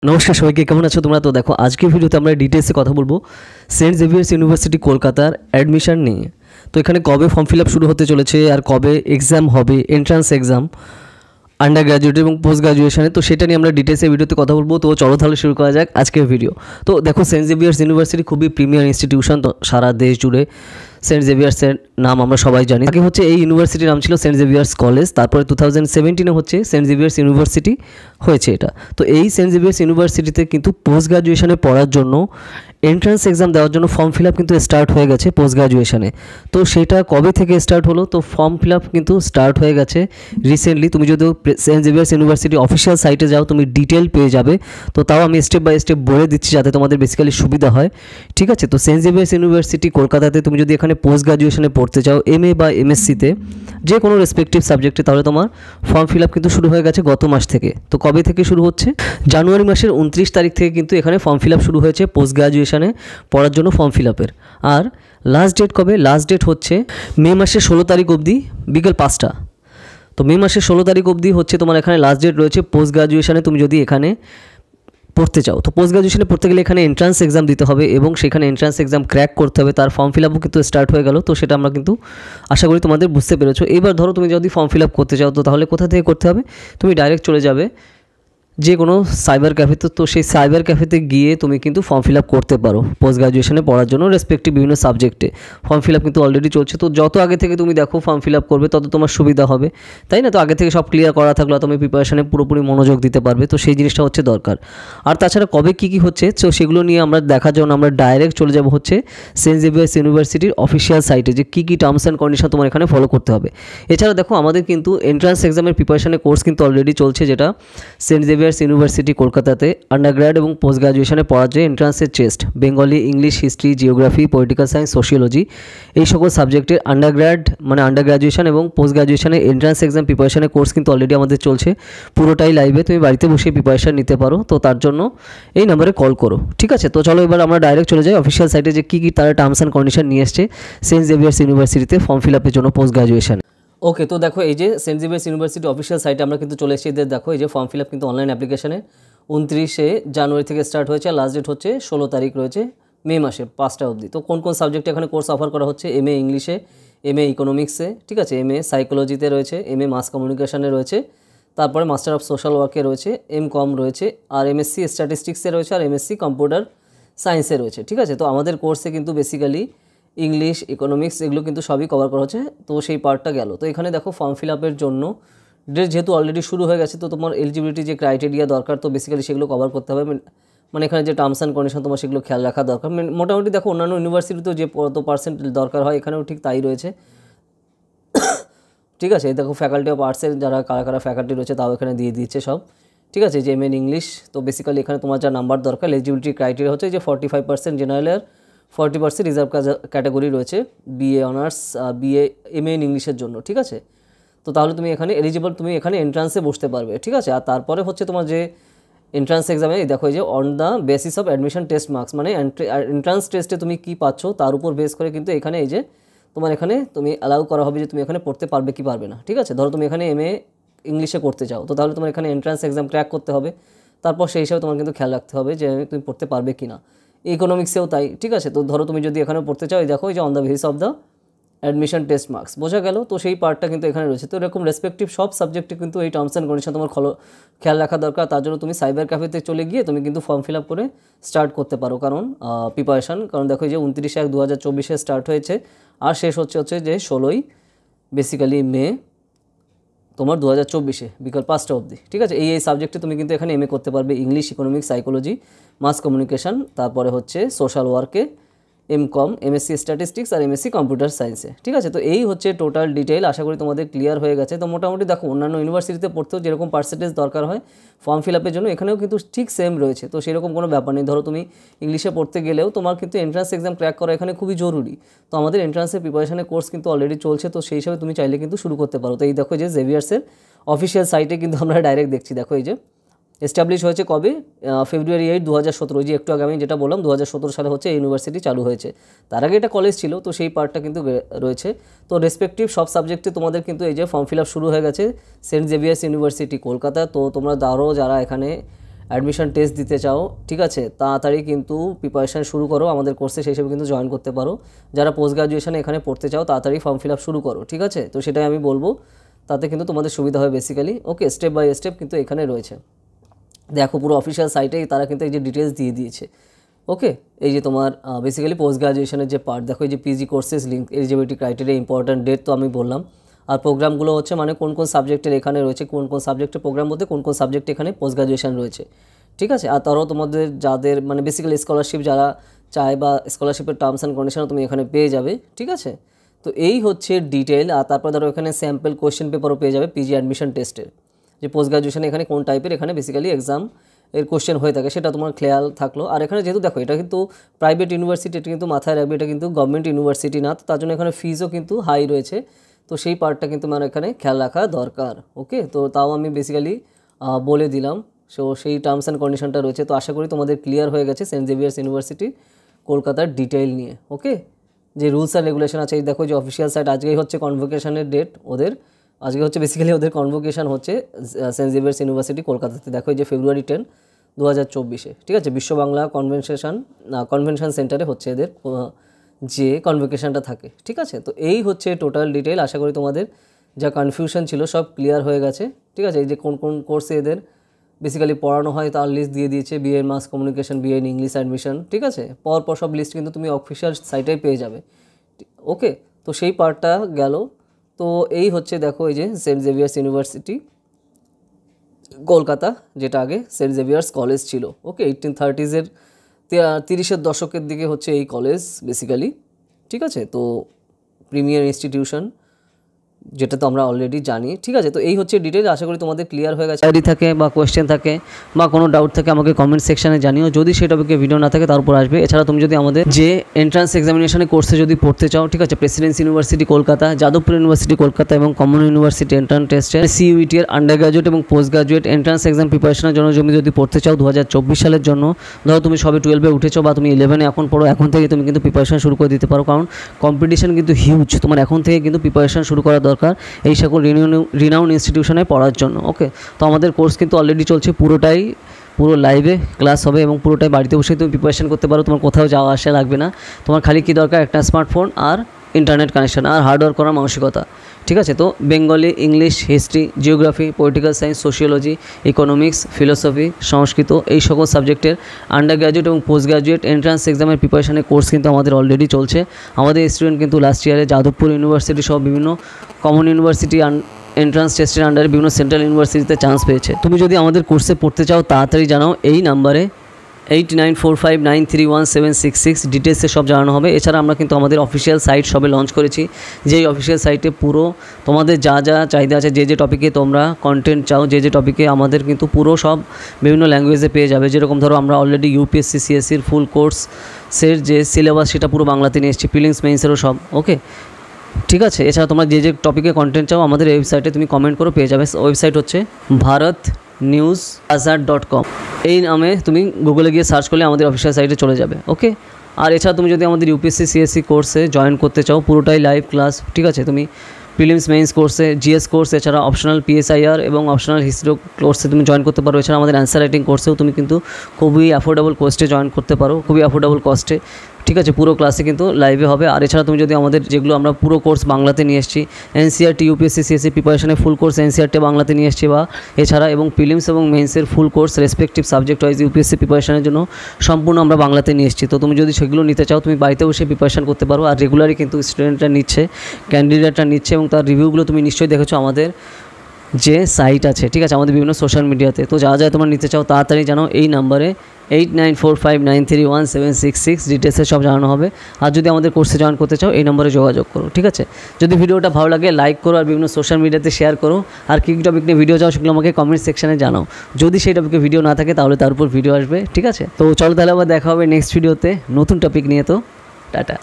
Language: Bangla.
নমস্কার সবাইকে, কেমন আছো তোমরা? তো দেখো আজকের ভিডিওতে আমরা ডিটেলসে কথা বলবো সেন্ট জেভিয়ার্স ইউনিভার্সিটি কলকাতার অ্যাডমিশন নিয়ে। তো এখানে কবে ফর্ম ফিল আপ শুরু হতে চলেছে আর কবে এক্সাম হবে, এন্ট্রান্স এক্সাম আন্ডার গ্র্যাজুয়েট এবং পোস্ট গ্র্যাজুয়েশনে, তো সেটা নিয়ে আমরা ডিটেলসে ভিডিওতে কথা বলবো। তো চলো তাহলে শুরু করা যাক আজকের ভিডিও। তো দেখো সেন্ট জেভিয়ার্স ইউনিভার্সিটি খুবই প্রিমিয়ার ইনস্টিটিউশন, তো সারা দেশ জুড়ে সেন্ট জেভিয়ার্সের নাম আমরা সবাই জানি। আগে হচ্ছে এই ইউনিভার্সিটির নাম ছিল সেন্ট জেভিয়ার্স কলেজ, তারপরে 2017 হচ্ছে সেন্ট জেভিয়ার্স ইউনিভার্সিটি হয়েছে এটা। তো এই সেন্ট জেভিয়ার্স ইউনিভার্সিটিতে কিন্তু পোস্ট গ্র্যাজুয়েশনে পড়ার জন্য এন্ট্রান্স এক্সাম দেওয়ার জন্য ফর্ম ফিল আপ কিন্তু স্টার্ট হয়ে গেছে পোস্ট গ্র্যাজুয়েশনে। তো সেটা কবে থেকে স্টার্ট হলো? তো ফর্ম ফিল আপ কিন্তু স্টার্ট হয়ে গেছে রিসেন্টলি। তুমি যদি সেন্ট জেভিয়ার্স ইউনিভার্সিটি অফিসিয়াল সাইটে যাও তুমি ডিটেল পেয়ে যাবে। তো তাও আমি স্টেপ বাই স্টেপ বলে দিচ্ছি যাতে তোমাদের বেসিক্যালি সুবিধা হয়, ঠিক আছে? তো সেন্ট জেভিয়ার্স ইউনিভার্সিটি কলকাতাতে তুমি যদি এখানে পোস্ট গ্র্যাজুয়েশনে পড়তে চাও এমএ বা এমএসসিতে যে কোনো রেসপেক্টিভ সাবজেক্টে, তাহলে তোমার ফর্ম ফিল আপ কিন্তু শুরু হয়ে গেছে গত মাস থেকে। তো কবে থেকে শুরু হচ্ছে? জানুয়ারি মাসের 29 তারিখ থেকে কিন্তু এখানে ফর্ম ফিল আপ শুরু হয়েছে পোস্ট গ্র্যাজুয়েশনে পড়ার জন্য ফর্ম ফিল আপের। আর লাস্ট ডেট কবে? লাস্ট ডেট হচ্ছে মে মাসের 16 তারিখ অবধি বিকেল 5টা। তো মে মাসের 16 তারিখ অবধি হচ্ছে তোমার এখানে লাস্ট ডেট রয়েছে পোস্ট গ্র্যাজুয়েশনে তুমি যদি এখানে পড়তে চাও। তো পোস্ট গ্র্যাজুয়েশনে পড়তে গেলে এখানে এন্ট্রান্স এক্সাম দিতে হবে এবং সেখানে এন্ট্রান্স এক্সাম ক্র্যাক করতে হবে। তার ফর্ম ফিল আপও কিন্তু স্টার্ট হয়ে গেল। তো সেটা আমরা কিন্তু আশা করি তোমাদের বুঝতে পেরেছো। এবার ধরো তুমি যদি ফর্ম ফিল আপ করতে চাও তো তাহলে কোথা থেকে করতে হবে? তুমি ডাইরেক্ট চলে যাবে যে কোনো সাইবার ক্যাফেতে। তো সেই সাইবার ক্যাফেতে গিয়ে তুমি কিন্তু ফর্ম ফিল আপ করতে পারো পোস্ট গ্র্যাজুয়েশনে পড়ার জন্য রেসপেক্টিভ বিভিন্ন সাবজেক্টে। ফর্ম ফিল আপ কিন্তু অলরেডি চলছে। তো যত আগে থেকে তুমি দেখো ফর্ম ফিল আপ করবে তত তোমার সুবিধা হবে, তাই না? তো আগে থেকে সব ক্লিয়ার করা থাকলে তুমি প্রিপারেশনে পুরোপুরি মনোযোগ দিতে পারবে। তো সেই জিনিসটা হচ্ছে দরকার। আর তাছাড়া কবে কী হচ্ছে তো সেগুলো নিয়ে আমরা দেখার জন্য আমরা ডাইরেক্ট চলে যাব হচ্ছে সেন্ট জেভিয়ার্স ইউনিভার্সিটির অফিসিয়াল সাইটে, যে কী টার্মস অ্যান্ড কন্ডিশন তোমার এখানে ফলো করতে হবে। এছাড়া দেখো আমাদের কিন্তু এন্ট্রান্স এক্সামের প্রিপারেশনের কোর্স কিন্তু অলরেডি চলছে, যেটা সেন্ট জেভিয়ার্স ইউনিভার্সিটি কলকাতাতে আন্ডারগ্র্যাড এবং পোস্ট গ্র্যাজুয়েশনে পড়ার যে এন্ট্রান্সের test, Bengali, English, history, geography, political science, sociology, এই সকল সাবজেক্টের আন্ডারগ্র্যাড মানে আন্ডার গ্র্যাজুয়েশন এবং পোস্ট গ্র্যাজুয়েশনের এন্ট্রান্স এক্সাম প্রিপারেশনের কোর্স কিন্তু অলরেডি আমাদের চলছে, পুরোটাই লাইভে। তুমি বাড়িতে বসে প্রিপারেশন নিতে পারো। তো তার জন্য এই নাম্বারে কল করো, ঠিক আছে? তো চলো এবার আমরা ডাইরেক্ট চলে যাই অফিসিয়াল সাইটে, যে কী তারা টার্মস অ্যান্ড কন্ডিশন নিয়ে এসছে সেন্ট জেভিয়ার্স ইউনিভার্সিটিতে ফর্ম ফিল আপের জন্য পোস্ট গ্র্যাজুয়েশন। ওকে, তো দেখো এই যে সেন্ট জেভিয়ার্স ইউনিভার্সিটি অফিসিয়াল সাইটে আমরা কিন্তু চলে এসেছি। এদের দেখো এই যে ফর্ম ফিল আপ কিন্তু অনলাইন অ্যাপ্লিকেশনে 29 জানুয়ারি থেকে স্টার্ট হয়েছে, লাস্ট ডেট হচ্ছে 16 তারিখ রয়েছে মে মাসের 5টা অবধি। তো কোন কোন সাবজেক্টে এখানে কোর্স অফার করা হচ্ছে? এমএ ইংলিশে, এমএ ইকোনমিক্সে, ঠিক আছে, এমএ সাইকোলজিতে রয়েছে, এমএ মাস কমিউনিকেশনে রয়েছে, তারপরে মাস্টার অফ সোশ্যাল ওয়ার্কে রয়েছে, এমকম রয়েছে, আর এমএসসি স্ট্যাটিস্টিক্সে রয়েছে, আর এমএসসি কম্পিউটার সায়েন্সে রয়েছে, ঠিক আছে? তো আমাদের কোর্সে কিন্তু বেসিক্যালি ইংলিশ, ইকোনমিক্স এগুলো কিন্তু সবই কভার করা হচ্ছে। তো সেই পার্টটা গেল। তো এখানে দেখো ফর্ম ফিল আপের জন্য ডেট যেহেতু অলরেডি শুরু হয়ে গেছে, তো তোমার এলিজিবিলিটি যে ক্রাইটেরিয়া দরকার, তো বেসিক্যালি সেগুলো কভার করতে হবে। মানে এখানে যে টার্মস অ্যান্ড কন্ডিশন তোমার সেগুলো খেয়াল রাখা দরকার। মোটামুটি দেখো অন্যান্য ইউনিভার্সিটিতেও যে কত পার্সেন্ট দরকার হয় এখানেও ঠিক তাই রয়েছে, ঠিক আছে? দেখো ফ্যাকাল্টি অফ আর্টসের যারা কারা কারা ফ্যাকাল্টি রয়েছে তাও এখানে দিয়ে দিচ্ছে সব, ঠিক আছে? যে এমএন ইংলিশ, তো বেসিক্যালি এখানে তোমার যা নাম্বার দরকার, এলিজিবিলিটি ক্রাইটেরিয়া হচ্ছে যে 45% জেনারেল, 40% রিজার্ভ ক্যাটাগরি রয়েছে BA honours, BA MA in ইংলিশের জন্য, ঠিক আছে? তো তাহলে তুমি এখানে এলিজিবল, তুমি এখানে এন্ট্রান্সে বসতে পারবে, ঠিক আছে? আর তারপরে হচ্ছে তোমার যে এন্ট্রান্স এক্সামে দেখো এই যে on the basis of admission test marks, মানে এন্ট্রান্স টেস্টে তুমি কী পাচ্ছ তার উপর বেস করে কিন্তু এখানে এই যে তোমার এখানে তুমি অ্যালাউ করা হবে যে তুমি এখানে পড়তে পারবে কি পারবে না, ঠিক আছে? ধরো তুমি এখানে এমএ ইংলিশে করতে চাও, তো তাহলে তোমার এখানে এন্ট্রান্স এক্সাম ক্র্যাক করতে হবে। তারপর সেই হিসাবে তোমার কিন্তু খেয়াল রাখতে হবে যে তুমি পড়তে পারবে কি না। ইকোনমিক্সেও তাই, ঠিক আছে? তো ধরো তুমি যদি এখানে পড়তে চাও, এই দেখো এই যে on the basis of the admission test marks, বোঝা গেল? তো সেই পার্টটা কিন্তু এখানে রয়েছে। তো এরকম রেসপেক্টিভ সব সাবজেক্টে কিন্তু এই টার্মস অ্যান্ড কন্ডিশন তোমার খেয়াল রাখা দরকার। তার জন্য তুমি সাইবার ক্যাফেতে চলে গিয়ে তুমি কিন্তু ফর্ম ফিল আপ করে স্টার্ট করতে পারো, কারণ প্রিপারেশান, কারণ দেখো এই যে 29/1/2024 স্টার্ট হয়েছে আর শেষ হচ্ছে যে 16 বেসিক্যালি মে তোমার 2024 বিকাল 5টা অবধি, ঠিক আছে? এই সাবজেক্টে তুমি কিন্তু এখানে এমএ করতে পারবে, English, economics, psychology, mass communication, তারপরে হচ্ছে সোশ্যাল ওয়ার্কে, এমকম, এমএসসি স্ট্যাটিস্টিক্স আর এমএসসি কম্পিউটার সায়েন্সে, ঠিক আছে? তো এই হচ্ছে টোটাল ডিটেইল। আশা করি তোমাদের ক্লিয়ার হয়ে গেছে। তো মোটামুটি দেখো অন্যান্য ইউনিভার্সিটিতে পড়তেও যেরকম পার্সেন্টেজ দরকার হয় ফর্ম ফিল আপের জন্য, এখানেও কিন্তু ঠিক সেম রয়েছে। তো সেরকম কোনো ব্যাপার নেই। ধরো তুমি ইংলিশে পড়তে গেলেও তোমার কিন্তু এন্ট্রান্স এক্সাম ক্র্যাক করা এখানে খুবই জরুরি। তো আমাদের এন্ট্রান্সের প্রিপারেশনের কোর্স কিন্তু অলরেডি চলছে, তো সেই হিসাবে তুমি চাইলে কিন্তু শুরু করতে পারো। তো এই দেখো যে জেভিয়ার্সের অফিসিয়াল সাইটে কিন্তু আমরা ডাইরেক্ট দেখছি, দেখো এই যে এস্টাবলিশ হয়েছে কবে? ফেব্রুয়ারি 8, 2017। যে একটু আগে আমি যেটা বললাম 2017 সালে হচ্ছে ইউনিভার্সিটি চালু হয়েছে। তার আগে এটা কলেজ ছিল, তো সেই পার্টটা কিন্তু রয়েছে। তো রেসপেক্টিভ সব সাবজেক্টে তোমাদের কিন্তু এই যে ফর্ম ফিল আপ শুরু হয়ে গেছে সেন্ট জেভিয়ার্স ইউনিভার্সিটি কলকাতা। তো তোমরা দাঁড়ো যারা এখানে অ্যাডমিশন টেস্ট দিতে চাও, ঠিক আছে, তাড়াতাড়ি কিন্তু প্রিপারেশান শুরু করো, আমাদের কোর্সে সেই হিসেবে কিন্তু জয়েন করতে পারো। যারা পোস্ট গ্রাজুয়েশনে এখানে পড়তে চাও তাড়াতাড়ি ফর্ম ফিল আপ শুরু করো, ঠিক আছে। তো সেটাই আমি বলবো, তাতে কিন্তু তোমাদের সুবিধা হয় basically. Okay, step by step কিন্তু এখানে রয়েছে। দেখো পুরো অফিসিয়াল সাইটেই তারা কিন্তু এই যে ডিটেলস দিয়ে দিয়েছে। ওকে, এই যে তোমার বেসিক্যালি পোস্ট গ্রাজুয়েশনের যে পার্ট, দেখো এই যে PG courses link, eligibility criteria, important date তো আমি বললাম। আর প্রোগ্রামগুলো হচ্ছে মানে কোন কোন সাবজেক্টের এখানে রয়েছে, কোন কোন সাবজেক্টের প্রোগ্রাম বলতে কোন কোন সাবজেক্টে এখানে পোস্ট গ্রাজুয়েশন রয়েছে, ঠিক আছে। আর তারও তোমাদের যাদের মানে বেসিক্যালি স্কলারশিপ যারা চায় বা স্কলারশিপের টার্মস অ্যান্ড কন্ডিশনও তুমি এখানে পেয়ে যাবে, ঠিক আছে। তো এই হচ্ছে ডিটেল। আর তারপর ধরো এখানে স্যাম্পল কোয়েশ্চেন পেপারও পেয়ে যাবে পিজি অ্যাডমিশন টেস্টের, যে পোস্ট গ্রাজুয়েশনে এখানে কোন টাইপের এখানে বেসিক্যালি এক্সাম এর কোশ্চেন হয়ে থাকে সেটা তোমার খেয়াল থাকলো। আর এখানে যেহেতু দেখো এটা কিন্তু প্রাইভেট ইউনিভার্সিটি, এটা কিন্তু মাথায় রাখবে এটা কিন্তু গভর্নমেন্ট ইউনিভার্সিটি না, তো তার জন্য এখানে ফিজও কিন্তু হাই রয়েছে। তো সেই পার্টটা কিন্তু আমার এখানে খেয়াল রাখা দরকার। ওকে, তো তাও আমি বেসিক্যালি বলে দিলাম। সো সেই টার্মস অ্যান্ড কন্ডিশনটা রয়েছে। তো আশা করি তোমাদের ক্লিয়ার হয়ে গেছে সেন্ট জেভিয়ার্স ইউনিভার্সিটি কলকাতার ডিটেইল নিয়ে। ওকে, যে রুলস আর রেগুলেশন আছে, এই দেখো যে অফিসিয়াল সাইট, আজকেই হচ্ছে কনভোকেশনের ডেট ওদের, আজকে হচ্ছে বেসিক্যালি ওদের কনভোকেশন হচ্ছে সেন্ট জেভিয়ার্স ইউনিভার্সিটি কলকাতাতে। দেখো এই যে ফেব্রুয়ারি 10, 2024, ঠিক আছে, বিশ্ব বাংলা কনভেনশন সেন্টারে হচ্ছে এদের যে কনভোকেশনটা থাকে, ঠিক আছে। তো এই হচ্ছে টোটাল ডিটেল। আশা করি তোমাদের যা কনফিউশন ছিল সব ক্লিয়ার হয়ে গেছে, ঠিক আছে। এই যে কোন কোন কোর্সে এদের বেসিক্যালি পড়ানো হয় তার লিস্ট দিয়ে দিয়েছে, BA mass communication, BA in English admission, ঠিক আছে। পর সব লিস্ট কিন্তু তুমি অফিসিয়াল সাইটেই পেয়ে যাবে। ওকে, তো সেই পার্টটা গেল। তো এই হচ্ছে দেখো এই যে সেন্ট জেভিয়ার্স ইউনিভার্সিটি কলকাতা, যেটা আগে সেন্ট জেভিয়ার্স কলেজ ছিল। ওকে, 1830s 30-এর দশকের দিকে হচ্ছে এই কলেজ বেসিক্যালি, ঠিক আছে। তো প্রিমিয়ার ইনস্টিটিউশন, যেটা তো আমরা অলরেডি জানি, ঠিক আছে। তো এই হচ্ছে ডিটেল। আশা করি তোমাদের ক্লিয়ার হয়ে গেছে। যদি থাকে বা কোয়েশ্চেন থাকে বা কোনো ডাউট থাকে আমাকে কমেন্ট সেকশনে জানিও। যদি সেই টপিকে ভিডিও না থাকে তার উপর আসবে। এছাড়া তুমি যদি আমাদের যে এন্ট্রান্স এক্সামিনেশনের কোর্সে যদি পড়তে চাও, ঠিক আছে, Presidency university Kolkata, Jadavpur university Kolkata এবং কমন ইউনিভার্সিটি এন্ট্রান্স টেস্টের সিইউইটি এর আন্ডার গ্রাজুয়েট এবং পোস্ট গ্রাজুয়েট এন্ট্রান্স এক্সাম প্রিপারেশনের জন্য যদি পড়তে চাও 2024 সালের জন্য, ধরো তুমি সবে 12-এ উঠেছো বা তুমি 11-এ এখন পড়ো, এখন থেকে তুমি কিন্তু প্রিপারেশন শুরু করে দিতে পারো, কারণ কম্পিটিশন কিন্তু হিউজ। তোমার এখন থেকে কিন্তু প্রিপারেশন শুরু করা দরকার এই সকল রিনাউন্ড ইনস্টিটিউশনে পড়ার জন্য। ওকে, তো আমাদের কোর্স কিন্তু অলরেডি চলছে, পুরো লাইভে ক্লাস হবে এবং পুরোটাই বাড়িতে বসে তুমি প্রিপারেশন করতে পারো। তোমার কোথাও যাওয়া আসা লাগবে না। তোমার খালি কী দরকার, একটা স্মার্টফোন আর ইন্টারনেট কানেকশন আর হার্ডওয়ার্ক করার মানসিকতা, ঠিক আছে। তো Bengali, English, history, geography, political science, sociology, economics, philosophy, Sanskrit, এই সকল সাবজেক্টের আন্ডার গ্র্যাজুয়েট এবং পোস্ট গ্র্যাজুয়েট এন্ট্রান্স এক্সামের প্রিপারেশনের কোর্স কিন্তু আমাদের অলরেডি চলছে। আমাদের স্টুডেন্ট কিন্তু লাস্ট ইয়ারে যাদবপুর ইউনিভার্সিটি সহ বিভিন্ন কমন ইউনিভার্সিটি এন্ট্রান্স টেস্টের আন্ডারে বিভিন্ন সেন্ট্রাল ইউনিভার্সিটিতে চান্স পেয়েছে। তুমি যদি আমাদের কোর্সে পড়তে চাও তাড়াতাড়ি জানাও এই নাম্বারে 8945931766, ডিটেলসে সব জানানো হবে। এছাড়া আমরা কিন্তু আমাদের অফিসিয়াল সাইট সবে লঞ্চ করেছি, যেই অফিসিয়াল সাইটে পুরো তোমাদের যা যা চাহিদা আছে, যে টপিকে তোমরা কন্টেন্ট চাও, যে টপিকে আমাদের কিন্তু পুরো সব বিভিন্ন ল্যাঙ্গুয়েজে পেয়ে যাবে। যেরকম ধরো আমরা অলরেডি ইউপিএসসি সিএসসির ফুল কোর্সের যে সিলেবাস সেটা পুরো বাংলাতে নিয়ে এসেছি, প্রিলিমস মেইনসেরও সব। ওকে, ঠিক আছে। এছাড়া তোমরা যে টপিকে কন্টেন্ট চাও আমাদের ওয়েবসাইটে তুমি কমেন্ট করো, পেয়ে যাবে। ওয়েবসাইট হচ্ছে bharatnewsazar.com। এই নামে তুমি গুগলে গিয়ে সার্চ করলে আমাদের অফিসিয়াল সাইটে চলে যাবে। ওকে, আর এছাড়া তুমি যদি আমাদের ইউপিএসসি সিএসসি কোর্সে জয়েন করতে চাও, পুরোটাই লাইভ ক্লাস, ঠিক আছে। তুমি প্রিলিমস মেইনস কোর্সে, জিএস কোর্স, এছাড়া অপশনাল পিএসআইআর এবং অপশনাল হিস্ট্রি কোর্সে তুমি জয়েন করতে পারো। এছাড়া আমাদের অ্যান্সার রাইটিং কোর্সেও তুমি কিন্তু খুবই অ্যাফোর্ডেবল কস্টে জয়েন করতে পারো, খুবই অ্যাফোর্ডেবল কস্টে, ঠিক আছে। পুরো ক্লাসে কিন্তু লাইভে হবে। আর এছাড়া তুমি যদি আমাদের যেগুলো আমরা পুরো কোর্স বাংলাতে নিয়ে এসেছি, এনসিআরটি ইউপিএসসি সিএসসি প্রিপারেশনের ফুল কোর্স এনসিআরটি বাংলাতে নিয়ে এসেছি, বা এছাড়া এবং প্রিলিমস এবং মেইনসের full course respective subject wise UPSC প্রিপারেশনের জন্য সম্পূর্ণ আমরা বাংলাতে নিয়ে এসেছি। তো তুমি যদি সেগুলো নিতে চাও তুমি বাড়িতে বসে প্রিপারেশন করতে পারো। আর রেগুলারই কিন্তু স্টুডেন্টরা নিচ্ছে, ক্যান্ডিডেটরা নিচ্ছে, এবং তার রিভিউগুলো তুমি নিশ্চয়ই দেখেছো আমাদের যে সাইট আছে, ঠিক আছে, আমাদের বিভিন্ন সোশ্যাল মিডিয়াতে। তো যা যা তোমরা নিতে চাও তাড়াতাড়ি জানাও এই নাম্বারে 8945931766, ডিটেলসে সব জানানো হবে। আর যদি আমাদের কোর্সে জয়েন করতে চাও এই নম্বরে যোগাযোগ করো, ঠিক আছে। যদি ভিডিওটা ভালো লাগে লাইক করো আর বিভিন্ন সোশ্যাল মিডিয়াতে শেয়ার করো। আর কী টপিক নিয়ে ভিডিও চাও সেগুলো আমাকে কমেন্ট সেকশনে জানাও। যদি সেই টপিকে ভিডিও না থাকে তাহলে তার উপর ভিডিও আসবে, ঠিক আছে। তো চলো তাহলে আবার দেখা হবে নেক্সট ভিডিওতে নতুন টপিক নিয়ে। তো টাটা।